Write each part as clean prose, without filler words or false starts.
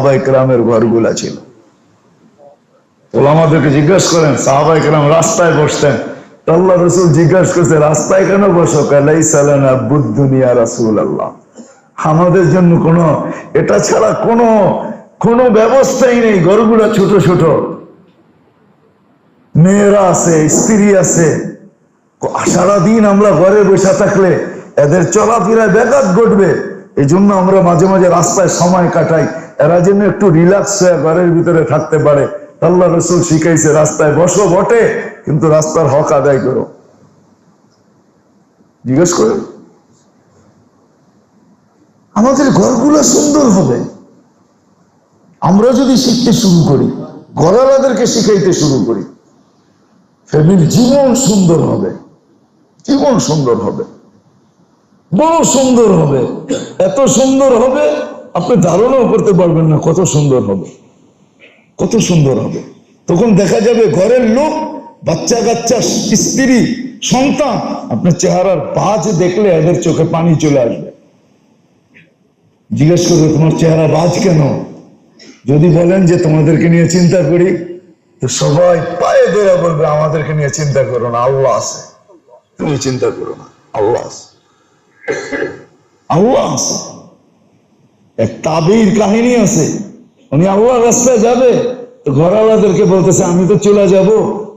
সাহাবায়ে কেরামের ঘরগুলা ছিল। ওলামাদেরকে জিজ্ঞাসা করেন, সাহাবায়ে কেরাম রাস্তায় বসতেন, আল্লাহ রাসূল জিজ্ঞাসা করছে রাস্তায় কেন বসো? লাইসা লানা বুদ্দুনিয়া রাসূলুল্লাহ, আমাদের জন্য এটা ছাড়া কোনো ব্যবস্থাই নেই। ঘরগুলা ছোট ছোট, মেয়েরা আছে, স্ত্রী আছে, সারাদিন আমরা ঘরে বসে থাকলে এদের চলাফেরায় ব্যাঘাত ঘটবে। এই জন্য আমরা মাঝে মাঝে রাস্তায় সময় কাটাই, এরা যেন একটু রিল্যাক্স হয়ে ঘরের ভিতরে থাকতে পারে। আল্লাহ রাসূল শিখাইছে রাস্তায় বসো বটে, কিন্তু রাস্তার হক আদায় করো। জিজ্ঞেস করে আমাদের ঘরগুলো সুন্দর হবে আমরা যদি শিখতে শুরু করি, ঘরওয়ালাদেরকে শিখাইতে শুরু করি, ফ্যামিলি জীবন সুন্দর হবে, জীবন সুন্দর হবে, বড় সুন্দর হবে। এত সুন্দর হবে আপনি ধারণাও করতে পারবেন না কত সুন্দর হবে, কত সুন্দর হবে। তখন দেখা যাবে ঘরের লোক, বাচ্চা কাচ্চা, স্ত্রী, সন্তান, আপনার চেহারার বাজ দেখলে এদের চোখে পানি চলে আসবে। জিজ্ঞেস করবে তোমার চেহারা বাজ কেন? যদি বলেন যে তোমাদেরকে নিয়ে চিন্তা করি, তো সবাই পায়ে ধরে বলবে আমাদেরকে নিয়ে চিন্তা করো না, আল্লাহ আছে, তুমি চিন্তা করো না, আল্লাহ আছে, আল্লাহ আছে। এক তাবির কাহিনী আছে, উনি আল্লাহর রাস্তায় যাবে, তো ঘরওয়ালাদেরকে বলতেছে আমি তো চলে যাব,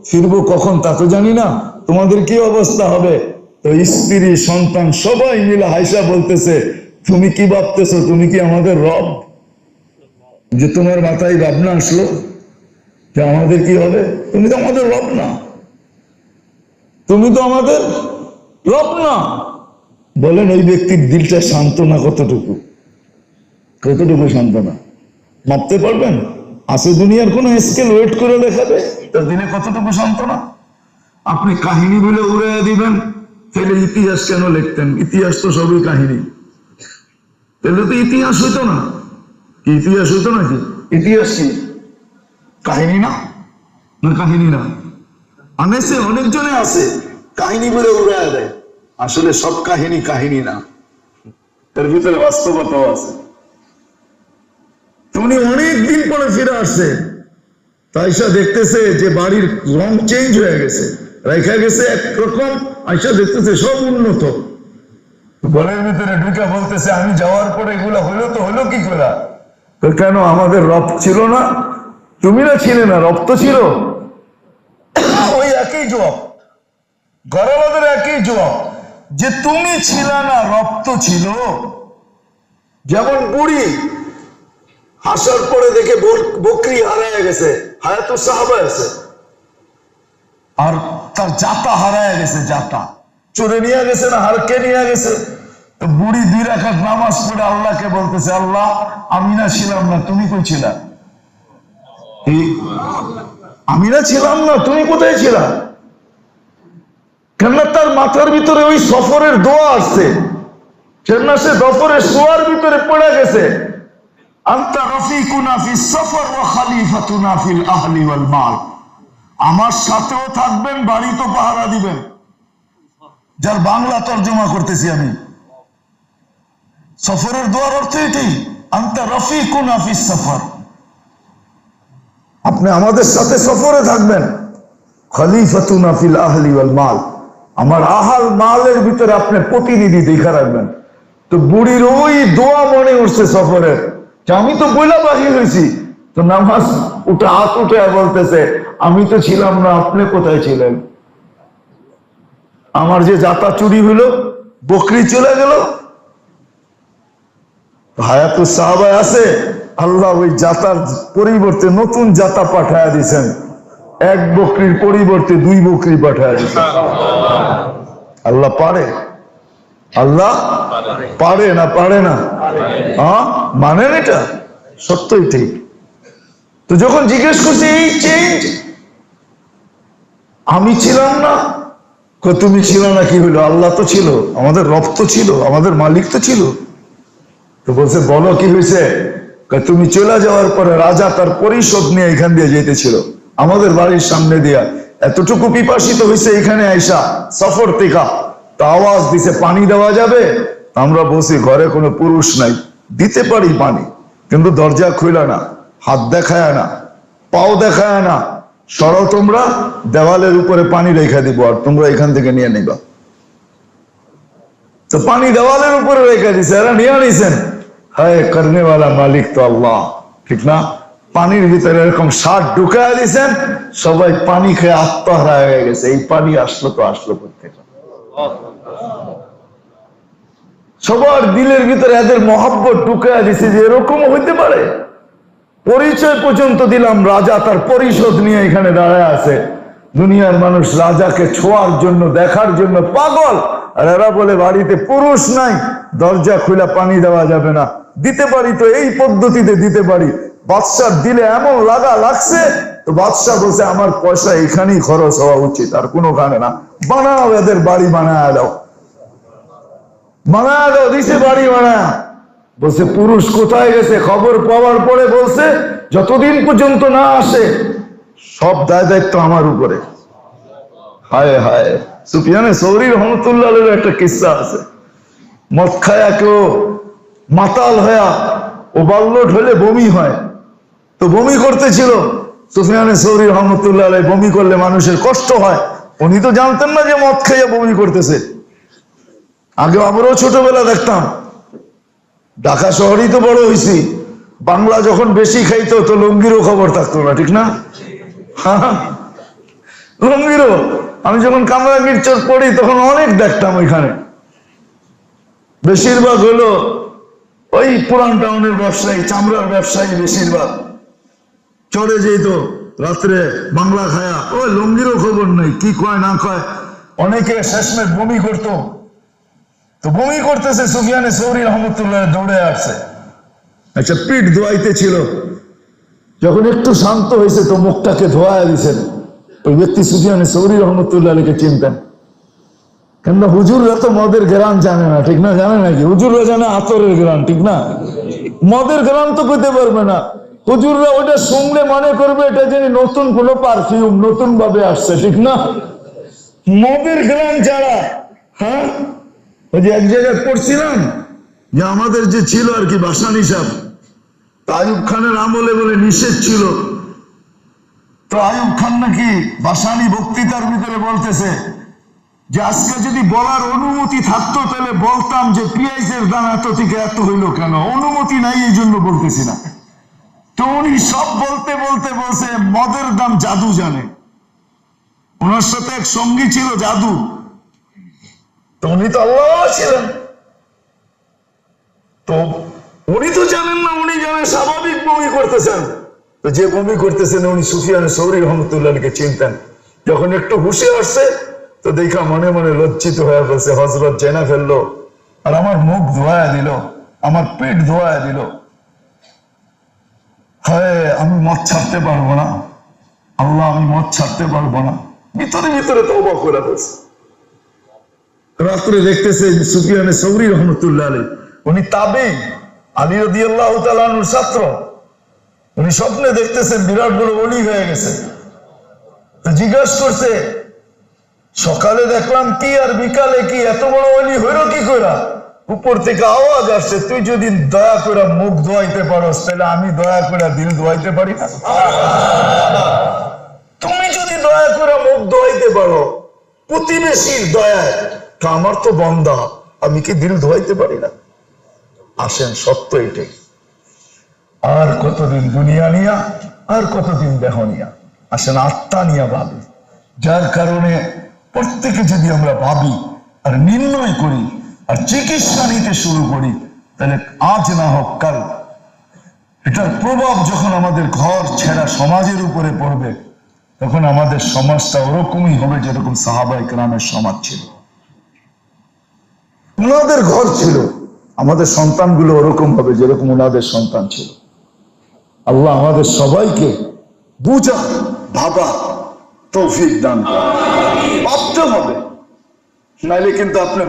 ফিরবো কখন তা তো জানি না, তোমাদের কি অবস্থা হবে? তো স্ত্রী, সন্তান সবাই মিলে হাইসা বলতেছে তুমি কি ভাবতেছো? তুমি কি আমাদের রব? যে তোমার মাথায় ভাবনা আসলো যে আমাদের কি হবে? তুমি তো আমাদের রব না, তুমি তো আমাদের রব না। বলেন ওই ব্যক্তির দিলটা সান্ত্বনা কতটুকু, কতটুকু সান্ত্বনা মাপতে পারবেন? আছে দুনিয়ার কোন স্কেল ওয়েট করে দেখাবে তার দিনে কতটুকু সান্ত্বনা? আপনি কাহিনী বলে উড়ে দিবেন, তাহলে ইতিহাস কেন লিখতেন? ইতিহাস তো সবই কাহিনী, তাহলে তো ইতিহাস হইতো না। কি ইতিহাস হইতো নাকি? ইতিহাস কি কাহিনী না? না কাহিনী না, আনেছে অনেকজনে আছে কাহিনী বলে উড়ে দেয়, আসলে সব কাহিনী কাহিনী না, তার ভিতরে বাস্তবতাও আছে। উনি অনেকদিন পরে ফিরে আসছে, আয়সা দেখতেছে যে বাড়ির রং চেঞ্জ হয়ে গেছে, রেখা গেছে একরকম, আয়সা দেখতেছে সব উন্নত। ঘরের ভিতরে ঢুকে বলতেছে আমি যাওয়ার পরে এগুলো হলো, তো হলো কি করে? তো কেন আমাদের রব ছিল না? তুমি না ছিলে না, রব তো ছিল। ওই একই জবাব, ঘরওয়ালাদের একই জবাব, যে তুমি ছিল না, রব তো ছিল। যেমন বুড়ি হাসার পরে দেখে বকরি হারায় গেছে, হায়াতুস সাহাবা আছে, আর তার জাতা হারায় গেছে, জাতা চোরে নিয়ে গেছে না, হারকে নিয়ে গেছে। তো বুড়ি 2 রাকাত নামাজ পড়ে আল্লাহকে বলতেছে আল্লাহ আমি না ছিলাম না, তুমি কই ছিলা? আমি না ছিলাম না, তুমি কোথায় ছিলা? কেননা তার মাথার ভিতরে ওই সফরের দোয়া আসছে, কেননা সে সফরের শোয়ার ভিতরে পড়ে গেছে আনতা রফিকুনা ফিস সফর ওয়া খলিফাতুনা ফিল আহলি ওয়াল মাল, আমার সাথেও থাকবেন, বাড়ি তো পাহারা দিবেন। যার বাংলা তরজমা করতেছি আমি, সফরের দোয়ার অর্থ এটাই, আনতা রফিকুনা ফিস সফর, আপনি আমাদের সাথে সফরে থাকবেন, খলিফাতুনা ফিল আহলি ওয়াল মাল, আমার আহাল মালের ভিতরে আপনি প্রতিনিধি দেখা রাখবেন। তো বুড়ির ওই দোয়া মনে উঠছে সফরের, আমি তো বইলা বাহির হয়েছি, তো নামাজ উঠে হাত উঠে বলতেছে আমি তো ছিলাম না, আপনি কোথায় ছিলেন? আমার যে জাতা চুরি হলো, বকরি চলে গেল, হায়াতুস সাহাবা আছে, আল্লাহ ওই জাতার পরিবর্তে নতুন জাতা পাঠায়া দিয়েছেন, 1 বকরির পরিবর্তে 2 বকরি পাঠায়া দিয়েছেন। আল্লাহ পারে, আল্লাহ পারে না, পারে না? মানেন এটা? সত্যই ঠিক। তো যখন জিজ্ঞেস করছে এই চেঞ্জ, আমি ছিলাম না, তুমি ছিল না, কি হলো? আল্লাহ তো ছিল, আমাদের রব তো ছিল, আমাদের মালিক তো ছিল। তো বলছে বলো কি হয়েছে? তুমি চলে যাওয়ার পরে রাজা তার পরিষদ নিয়ে এখান দিয়ে যেতেছিল আমাদের বাড়ির সামনে দিয়া, এতটুকু পিপাসিত হয়েছে এখানে আইসা সফর থেকে, তা আওয়াজ দিছে পানি দেওয়া যাবে? আমরা বলছি ঘরে কোনো পুরুষ নাই, দিতে পারি পানি, কিন্তু দরজা খুলে না, হাত দেখায় না, পাও দেখায় না, সরো তোমরা, দেওয়ালের উপরে পানি রেখে দিব আর তোমরা এখান থেকে নিয়ে নিবা। তো পানি দেওয়ালের উপরে রেখে দিছে, এরা নিয়ে নিছেন। হায় করনেওয়ালা মালিক তো আল্লাহ, ঠিক না? পানির ভিতরে এরকম শার্ট ঢুকায় দিছেন, সবাই পানি খেয়ে আত্মহারা হয়ে গেছে। এই পানি আসলো তো আসলো প্রত্যেক, সবার দিলের ভিতরে এদের মহব্বত ঢুকায় দিছে যে এরকম হইতে পারে। পরিচয় পর্যন্ত দিলাম, রাজা তার পরিষদ নিয়ে এখানে দাঁড়ায় আছে। দুনিয়ার মানুষ রাজাকে ছোঁয়ার জন্য, দেখার জন্য পাগল, আর এরা বলে বাড়িতে পুরুষ নাই, দরজা খুলে পানি দেওয়া যাবে না। দিতে পারি তো এই পদ্ধতিতে দিতে পারি। বাদশার দিলে এমন লাগছে, তো বাদশাহ বলছে আমার পয়সা এখানেই খরচ হওয়া উচিত, আর কোনোখানে না। বানাও, এদের বাড়ি বানায় দাও, বানায় দাও। দিছে বাড়ি বানায়। বলছে পুরুষ কোথায় গেছে? খবর পাওয়ার পরে বলছে যতদিন পর্যন্ত না আসে সব দায় দায়িত্ব আমার উপরে। হায় হায়, সুফিয়ানে সৌরি রহমতুল্লাহ একটা কিস্সা আছে। মদ খায়া কেউ মাতাল হয়া ওভারলোড হলে বমি হয়, তো বমি করতেছিল। সুফিয়ানে সৌরি রহমতুল্লাহ বমি করলে মানুষের কষ্ট হয়। উনি তো জানতেন না যে মদ খাইয়া বমি করতেছে। আগে আমরাও ছোটবেলা দেখতাম, ঢাকা শহরেই তো বড় হয়েছি। বাংলা যখন বেশি খাইতো তো লঙ্গিরও খবর থাকতো না, ঠিক না? লঙ্গিরও, আমি যখন কামরাঙ্গীর চর পড়ি তখন অনেক দেখতাম ওইখানে। বেশিরভাগ হলো ওই পুরান টাউনের ব্যবসায়ী, চামড়ার ব্যবসায়ী বেশিরভাগ চড়ে যেত রাত্রে বাংলা খায়া। ওই লঙ্গিরও খবর নেই, কি কয় না কয়। অনেকে শেষমেশ বমি করতো, তো বমি করতেছে, সুফিয়ানে সৌরি রহমতুল্লাহ দৌড়ে আসছে। আচ্ছা, পিঠ ধোয়াইতে ছিল, যখন একটু শান্ত হয়েছে তো মুখটাকে ধোয়া দিয়েছেন। ওই ব্যক্তি সুফিয়ানে সৌরি রহমতুল্লাহকে চিনতেন, কেননা হুজুররা তো মদের গ্রাম জানে না, ঠিক না? জানে নাকি? হুজুররা জানে আতরের গ্রাম, ঠিক না? মদের গ্রাম তো পেতে পারবে না। হুজুররা ওটা শুনলে মনে করবে এটা যেন নতুন কোন পারফিউম নতুন ভাবে আসছে, ঠিক না? মদের গ্রাম যারা, হ্যাঁ, ওই যে এক জায়গায় পড়ছিলাম যে আমাদের যে ছিল আর কি ভাসানী সাহেব, আইয়ুব খানের আমলে বলে নিষেধ ছিল। তো আইয়ুব খান নাকি ভাসানী বক্তৃতার ভিতরে বলতেছে যে আজকে যদি বলার অনুমতি থাকতো তাহলে বলতাম যে পেঁয়াজের দাম এত থেকে এত হইলো কেন। অনুমতি নাই, এই জন্য বলতেছি না। তো উনি সব বলতে বলতে বলছে মদের দাম জাদু জানে। ওনার সাথে এক সঙ্গী ছিল জাদু, তো উনি তো আল্লাহ ছিলেন, তো উনি তো জানেন না, উনি জানেন স্বাভাবিক বমি করতেছেন। তো যে বমি করতেছেন উনি সুফিয়ানে সৌরি রহমতুল্লাহকে চিনতেন। যখন একটু হুশে আসছে তো দেখা মনে মনে লজ্জিত হয়ে বলছে হযরত জেনা ফেললো, আর আমার মুখ ধোয়া দিল, আমার পেট ধোয়া দিল। হায়, আমি মদ ছাড়তে পারবো না, আল্লাহ আমি মদ ছাড়তে পারবো না। ভিতরে ভিতরে তওবা করে বলছে। রাত্রে দেখতেছে সুফিয়ানে সৌরি রহমতুল্লাহ আলাইহি, উনি তাবেঈ, আলী রাদিয়াল্লাহু তাআলা আনহুর ছাত্র। উনি স্বপ্নে দেখতেছেন বিরাট বড় ওলি হয়ে গেছে। তো জিজ্ঞাসা করছে সকালে দেখলাম কি আর বিকালে কি, এত বড় ওলি হইল কি কইরা? উপর থেকে আওয়াজ আসছে তুই যদি দয়া করে মুখ ধোয়াইতে পারোস তাহলে আমি দয়া করে দিল ধোয়াইতে পারি না। তুমি যদি দয়া করে মুখ ধোয়াইতে পারো প্রতিবেশীর দয়ায়, তো আমার তো বন্দা, আমি কি দিল ধোয়াইতে পারি না? আসেন, সত্য এটাই। আর কতদিন দুনিয়া নিয়া, আর কতদিন দেহ নিয়া, আসেন আত্মা নিয়া ভাবি। যার কারণে প্রত্যেকে যদি আমরা ভাবি আর নির্ণয় করি আর চিকিৎসা নিতে শুরু করি, তাহলে আজ না হোক কাল এটার প্রভাব যখন আমাদের ঘর ছেড়া সমাজের উপরে পড়বে, তখন আমাদের সমাজটা ওরকমই হবে যেরকম সাহাবায়ে কেরামের সমাজ ছিল। ওনাদের ঘর ছিল, আমাদের সন্তানগুলো ওরকম হবে যেরকম ওনাদের সন্তান ছিল। আল্লাহ আমাদের সবাইকে বুঝা ভাবা তৌফিক দান করে। ভাবতে হবে, নাইলে কিন্তু আপনি